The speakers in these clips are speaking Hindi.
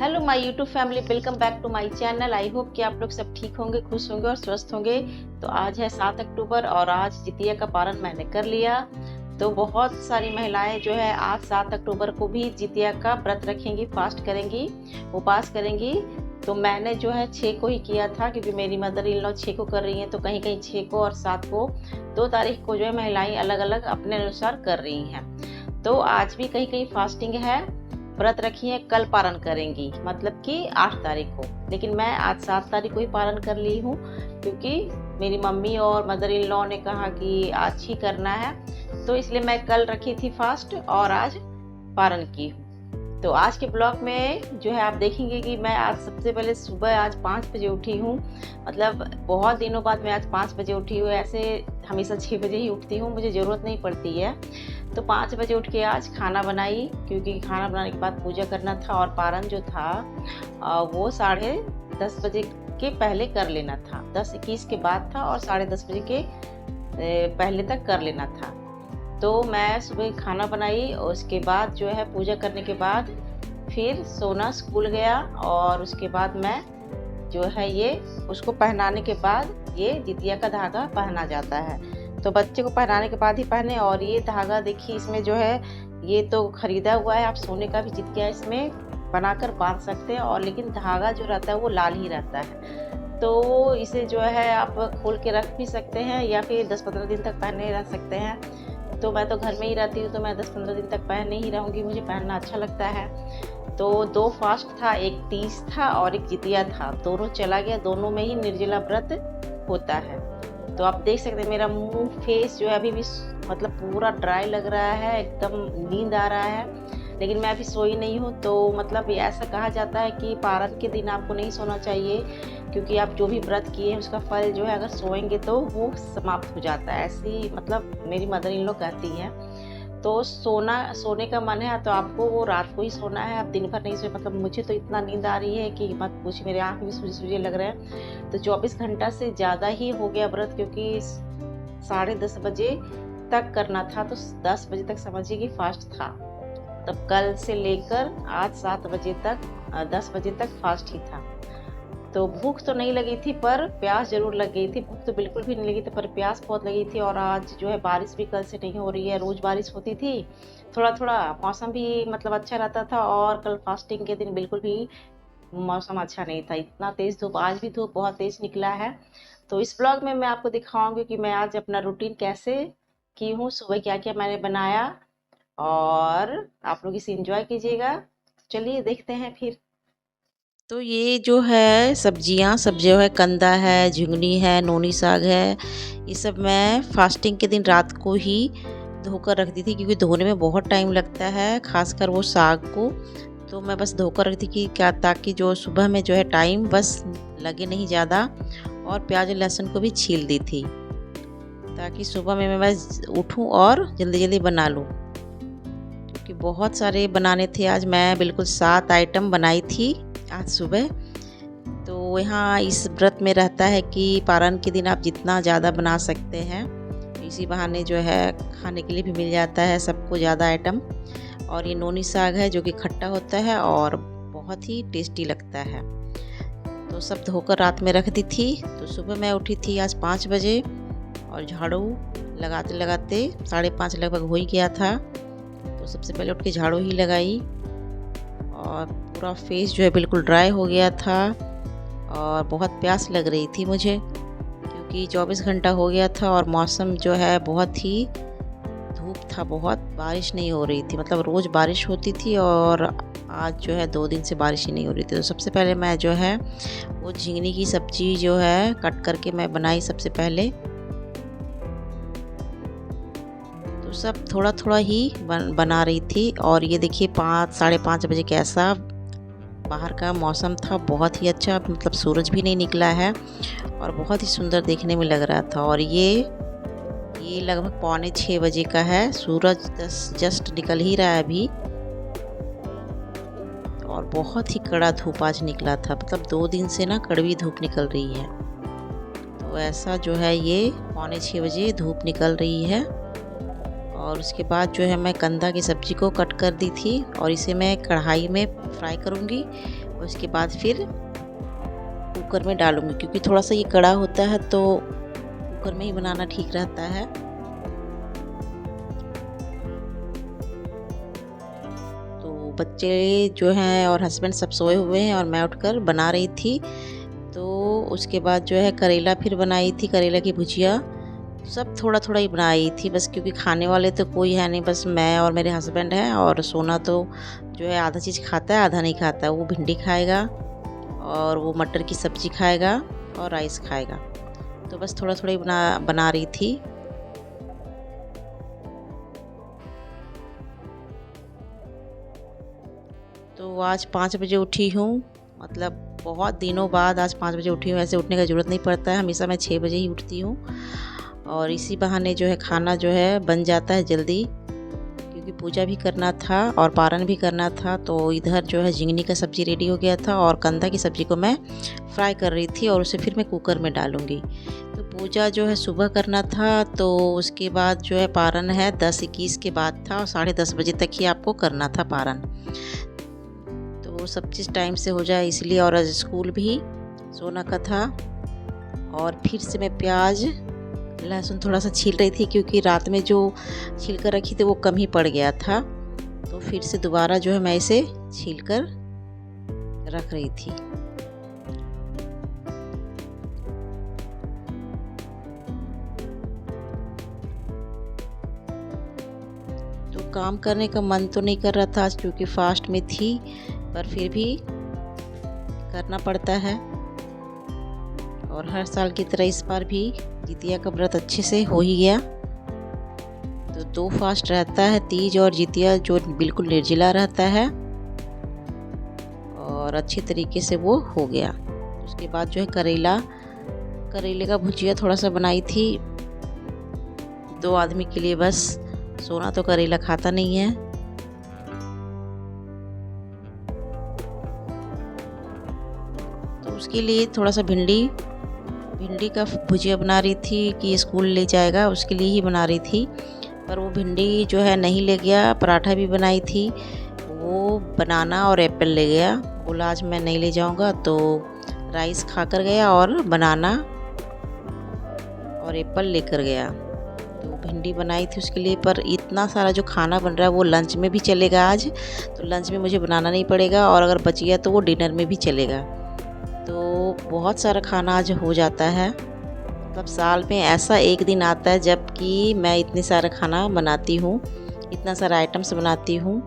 Hello my YouTube family, welcome back to my channel. I hope कि आप लोग सब ठीक होंगे, खुश होंगे और स्वस्थ होंगे। तो आज है 7 अक्टूबर और आज जितिया का पारण मैंने कर लिया। तो बहुत सारी महिलाएं जो है आज 7 अक्टूबर को भी जितिया का व्रत रखेंगी, फास्ट करेंगी, उपवास करेंगी। तो मैंने जो है 6 को ही किया था, क्योंकि मेरी मदर इन लॉ 6 को कर रही हैं, तो कहीं कहीं 6 को और 7 को, 2 तारीख को जो है महिलाएं अलग अलग अपने अनुसार कर रही हैं। तो आज भी कहीं कहीं फास्टिंग है, व्रत रखी है, कल पारण करेंगी, मतलब कि 8 तारीख को। लेकिन मैं आज 7 तारीख को ही पारण कर ली हूँ, क्योंकि मेरी मम्मी और मदर इन लॉ ने कहा कि आज ही करना है, तो इसलिए मैं कल रखी थी फास्ट और आज पारण की हूँ। तो आज के ब्लॉग में जो है आप देखेंगे कि मैं आज सबसे पहले सुबह आज 5 बजे उठी हूँ। मतलब बहुत दिनों बाद मैं आज 5 बजे उठी हूँ। ऐसे हमेशा 6 बजे ही उठती हूँ, मुझे ज़रूरत नहीं पड़ती है। तो 5 बजे उठ के आज खाना बनाई, क्योंकि खाना बनाने के बाद पूजा करना था और पारण जो था वो 10:30 बजे के पहले कर लेना था। 10:21 के बाद था और 10:30 बजे के पहले तक कर लेना था। तो मैं सुबह खाना बनाई और उसके बाद जो है पूजा करने के बाद फिर सोना स्कूल गया, और उसके बाद मैं जो है ये उसको पहनाने के बाद ये जितिया का धागा पहना जाता है। तो बच्चे को पहनाने के बाद ही पहने। और ये धागा देखिए, इसमें जो है ये तो ख़रीदा हुआ है, आप सोने का भी जितिया इसमें बनाकर बांध सकते हैं, और लेकिन धागा जो रहता है वो लाल ही रहता है। तो इसे जो है आप खोल के रख भी सकते हैं या फिर 10-15 दिन तक पहने रह सकते हैं। तो मैं तो घर में ही रहती हूँ, तो मैं 10-15 दिन तक पहने ही रहूँगी, मुझे पहनना अच्छा लगता है। तो 2 फास्ट था, एक 30 था और एक जितिया था, दोनों चला गया। दोनों में ही निर्जला व्रत होता है। तो आप देख सकते हैं मेरा मुंह, फेस जो है अभी भी मतलब पूरा ड्राई लग रहा है, एकदम नींद आ रहा है। लेकिन मैं अभी सोई नहीं हूँ। तो मतलब ऐसा कहा जाता है कि पारण के दिन आपको नहीं सोना चाहिए, क्योंकि आप जो भी व्रत किए हैं उसका फल जो है अगर सोएंगे तो वो समाप्त हो जाता है। ऐसी मतलब मेरी मदर इन लोग कहती हैं। तो सोने का मन है तो आपको वो रात को ही सोना है, आप दिन भर नहीं सोए। मतलब मुझे तो इतना नींद आ रही है कि मत पूछिए, मेरे आँख भी सूजे लग रहे हैं। तो 24 घंटा से ज़्यादा ही हो गया व्रत, क्योंकि 10:30 बजे तक करना था, तो 10 बजे तक समझिए कि फास्ट था। तब कल से लेकर आज 7 बजे तक 10 बजे तक फास्ट ही था। तो भूख तो नहीं लगी थी, पर प्यास ज़रूर लग गई थी। भूख तो बिल्कुल भी नहीं लगी थी, पर प्यास बहुत लगी थी। और आज जो है बारिश भी कल से नहीं हो रही है, रोज़ बारिश होती थी। थोड़ा थोड़ा मौसम भी मतलब अच्छा रहता था, और कल फास्टिंग के दिन बिल्कुल भी मौसम अच्छा नहीं था। इतना तेज़ धूप, आज भी धूप बहुत तेज़ निकला है। तो इस ब्लॉग में मैं आपको दिखाऊंगी कि मैं आज अपना रूटीन कैसे की हूँ, सुबह क्या क्या मैंने बनाया, और आप लोग इसे एंजॉय कीजिएगा। चलिए देखते हैं फिर। तो ये जो है सब्जियां, सब जो है कंदा है, झुंगनी है, नोनी साग है, ये सब मैं फास्टिंग के दिन रात को ही धोकर रख दी थी, क्योंकि धोने में बहुत टाइम लगता है, खासकर वो साग को। तो मैं बस धोकर रख दी कि क्या, ताकि जो सुबह में जो है टाइम बस लगे नहीं ज़्यादा। और प्याज और लहसुन को भी छील दी थी, ताकि सुबह में मैं बस उठूँ और जल्दी जल्दी बना लूँ, क्योंकि बहुत सारे बनाने थे। आज मैं बिल्कुल 7 आइटम बनाई थी आज सुबह। तो यहाँ इस व्रत में रहता है कि पारण के दिन आप जितना ज़्यादा बना सकते हैं, तो इसी बहाने जो है खाने के लिए भी मिल जाता है सबको ज़्यादा आइटम। और ये नोनी साग है जो कि खट्टा होता है और बहुत ही टेस्टी लगता है। तो सब धोकर रात में रख दी थी। तो सुबह मैं उठी थी आज 5 बजे, और झाड़ू लगाते लगाते 5:30 लगभग हो ही गया था। तो सबसे पहले उठ के झाड़ू ही लगाई, और पूरा फेस जो है बिल्कुल ड्राई हो गया था, और बहुत प्यास लग रही थी मुझे, क्योंकि 24 घंटा हो गया था और मौसम जो है बहुत ही धूप था, बहुत बारिश नहीं हो रही थी। मतलब रोज़ बारिश होती थी और आज जो है 2 दिन से बारिश ही नहीं हो रही थी। तो सबसे पहले मैं जो है वो झिंगनी की सब्ज़ी जो है कट करके मैं बनाई सबसे पहले। तो सब थोड़ा थोड़ा ही बना रही थी। और ये देखिए 5-5:30 बजे कैसा बाहर का मौसम था, बहुत ही अच्छा, मतलब सूरज भी नहीं निकला है और बहुत ही सुंदर देखने में लग रहा था। और ये लगभग 5:45 बजे का है, सूरज जस्ट निकल ही रहा है अभी, और बहुत ही कड़ा धूप आज निकला था। मतलब 2 दिन से ना कड़वी धूप निकल रही है। तो ऐसा जो है ये 5:45 बजे धूप निकल रही है। और उसके बाद जो है मैं कंदा की सब्ज़ी को कट कर दी थी, और इसे मैं कढ़ाई में फ्राई करूँगी। और उसके बाद फिर कुकर में डालूँगी, क्योंकि थोड़ा सा ये कड़ा होता है तो कुकर में ही बनाना ठीक रहता है। तो बच्चे जो हैं और हस्बैंड सब सोए हुए हैं और मैं उठकर बना रही थी। तो उसके बाद जो है करेला फिर बनाई थी, करेला की भुजिया। सब थोड़ा थोड़ा ही बनाई थी बस, क्योंकि खाने वाले तो कोई है नहीं, बस मैं और मेरे हस्बैंड हैं। और सोना तो जो है आधा चीज़ खाता है, आधा नहीं खाता। वो भिंडी खाएगा और वो मटर की सब्ज़ी खाएगा और राइस खाएगा। तो बस थोड़ा थोड़ा ही बना रही थी। तो आज 5 बजे उठी हूँ, मतलब बहुत दिनों बाद आज 5 बजे उठी हूँ। ऐसे उठने का ज़रूरत नहीं पड़ता है, हमेशा मैं 6 बजे ही उठती हूँ। और इसी बहाने जो है खाना जो है बन जाता है जल्दी, क्योंकि पूजा भी करना था और पारण भी करना था। तो इधर जो है झिंगनी का सब्ज़ी रेडी हो गया था और कंदा की सब्ज़ी को मैं फ्राई कर रही थी और उसे फिर मैं कुकर में डालूँगी। तो पूजा जो है सुबह करना था, तो उसके बाद जो है पारण है 10-21 के बाद था और 10:30 बजे तक ही आपको करना था पारण। तो सब चीज़ टाइम से हो जाए इसलिए। और आज स्कूल भी सोना का था। और फिर से मैं प्याज लहसुन थोड़ा सा छील रही थी, क्योंकि रात में जो छील कर रखी थी वो कम ही पड़ गया था। तो फिर से दोबारा जो है मैं इसे छील कर रख रही थी। तो काम करने का मन तो नहीं कर रहा था आज, क्योंकि फास्ट में थी, पर फिर भी करना पड़ता है। और हर साल की तरह इस बार भी जितिया का व्रत अच्छे से हो ही गया। तो 2 फास्ट रहता है, तीज और जितिया, जो बिल्कुल निर्जला रहता है और अच्छी तरीके से वो हो गया। उसके बाद जो है करेले का भुजिया थोड़ा सा बनाई थी 2 आदमी के लिए बस। सोना तो करेला खाता नहीं है। तो उसके लिए थोड़ा सा भिंडी का भुजिया बना रही थी कि स्कूल ले जाएगा, उसके लिए ही बना रही थी। पर वो भिंडी जो है नहीं ले गया। पराठा भी बनाई थी, वो बनाना और एप्पल ले गया। बोला आज मैं नहीं ले जाऊंगा, तो राइस खाकर गया और बनाना और एप्पल लेकर गया। तो भिंडी बनाई थी उसके लिए। पर इतना सारा जो खाना बन रहा है वो लंच में भी चलेगा आज, तो लंच में मुझे बनाना नहीं पड़ेगा। और अगर बच गया तो वो डिनर में भी चलेगा। तो बहुत सारा खाना आज हो जाता है। मतलब साल में ऐसा एक दिन आता है जबकि मैं इतने सारा खाना बनाती हूँ, इतना सारा आइटम्स बनाती हूँ।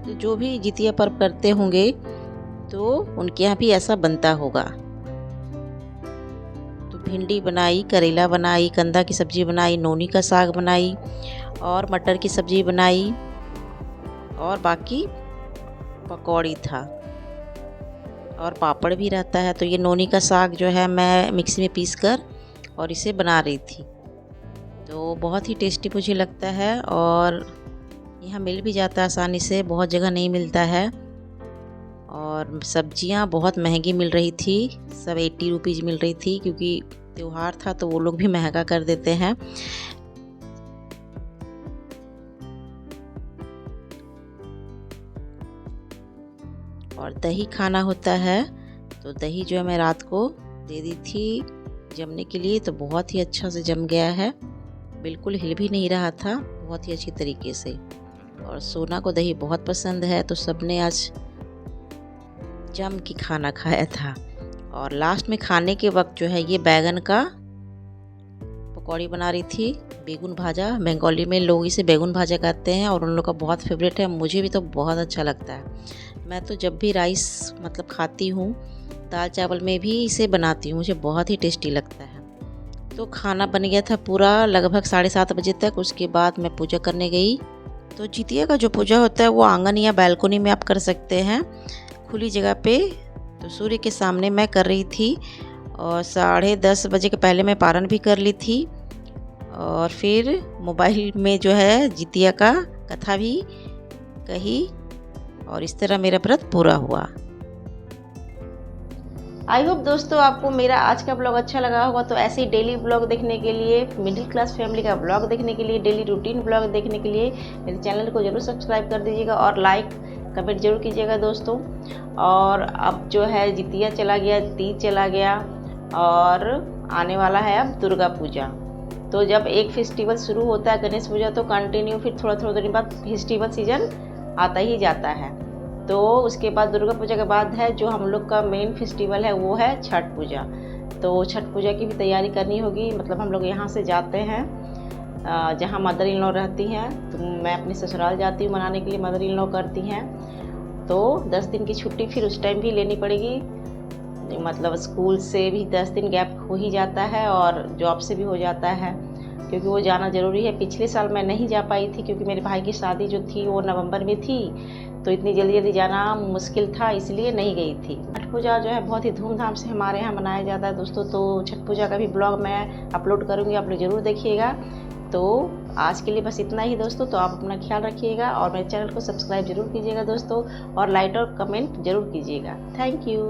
तो जो भी जितिया पर्व करते होंगे तो उनके यहाँ भी ऐसा बनता होगा। तो भिंडी बनाई, करेला बनाई, कंदा की सब्ज़ी बनाई, नोनी का साग बनाई और मटर की सब्ज़ी बनाई और बाकी पकौड़ी था और पापड़ भी रहता है। तो ये नोनी का साग जो है मैं मिक्सी में पीस कर और इसे बना रही थी। तो बहुत ही टेस्टी मुझे लगता है और यहाँ मिल भी जाता है आसानी से, बहुत जगह नहीं मिलता है। और सब्जियाँ बहुत महंगी मिल रही थी, सब 80 रुपीज़ मिल रही थी, क्योंकि त्योहार था तो वो लोग भी महंगा कर देते हैं। और दही खाना होता है, तो दही जो है मैं रात को दे दी थी जमने के लिए। तो बहुत ही अच्छा से जम गया है, बिल्कुल हिल भी नहीं रहा था, बहुत ही अच्छी तरीके से। और सोना को दही बहुत पसंद है, तो सबने आज जम के खाना खाया था। और लास्ट में खाने के वक्त जो है ये बैगन का पकौड़ी बना रही थी, बेगुन भाजा। बंगाली में लोग इसे बेगुन भाजा कहते हैं और उन लोग का बहुत फेवरेट है। मुझे भी तो बहुत अच्छा लगता है। मैं तो जब भी राइस मतलब खाती हूँ, दाल चावल में भी इसे बनाती हूँ, मुझे बहुत ही टेस्टी लगता है। तो खाना बन गया था पूरा लगभग 7:30 बजे तक। उसके बाद मैं पूजा करने गई। तो जितिया का जो पूजा होता है वो आंगन या बालकनी में आप कर सकते हैं, खुली जगह पे। तो सूर्य के सामने मैं कर रही थी और 10:30 बजे के पहले मैं पारण भी कर ली थी। और फिर मोबाइल में जो है जितिया का कथा भी कही और इस तरह मेरा व्रत पूरा हुआ। आई होप दोस्तों आपको मेरा आज का ब्लॉग अच्छा लगा होगा। तो ऐसे ही डेली ब्लॉग देखने के लिए, मिडिल क्लास फैमिली का ब्लॉग देखने के लिए, डेली रूटीन ब्लॉग देखने के लिए मेरे चैनल को ज़रूर सब्सक्राइब कर दीजिएगा और लाइक कमेंट जरूर कीजिएगा दोस्तों। और अब जो है जितिया चला गया, तीज चला गया और आने वाला है अब दुर्गा पूजा। तो जब एक फेस्टिवल शुरू होता है गणेश पूजा, तो कंटिन्यू फिर थोड़ा थोड़ा दिन बाद फेस्टिवल सीजन आता ही जाता है। तो उसके बाद दुर्गा पूजा के बाद है जो हम लोग का मेन फेस्टिवल है, वो है छठ पूजा। तो छठ पूजा की भी तैयारी करनी होगी। मतलब हम लोग यहाँ से जाते हैं जहाँ मदर इन लॉ रहती हैं, तो मैं अपने ससुराल जाती हूँ मनाने के लिए, मदर इन लॉ करती हैं। तो 10 दिन की छुट्टी फिर उस टाइम भी लेनी पड़ेगी। मतलब स्कूल से भी 10 दिन गैप हो ही जाता है और जॉब से भी हो जाता है, क्योंकि वो जाना ज़रूरी है। पिछले साल मैं नहीं जा पाई थी क्योंकि मेरे भाई की शादी जो थी वो नवंबर में थी, तो इतनी जल्दी जल्दी जाना मुश्किल था, इसलिए नहीं गई थी। छठ पूजा जो है बहुत ही धूमधाम से हमारे यहाँ मनाया जाता है दोस्तों। तो छठ पूजा का भी ब्लॉग मैं अपलोड करूँगी, आप लोग ज़रूर देखिएगा। तो आज के लिए बस इतना ही दोस्तों। तो आप अपना ख्याल रखिएगा और मेरे चैनल को सब्सक्राइब जरूर कीजिएगा दोस्तों, और लाइक और कमेंट जरूर कीजिएगा। Thank you.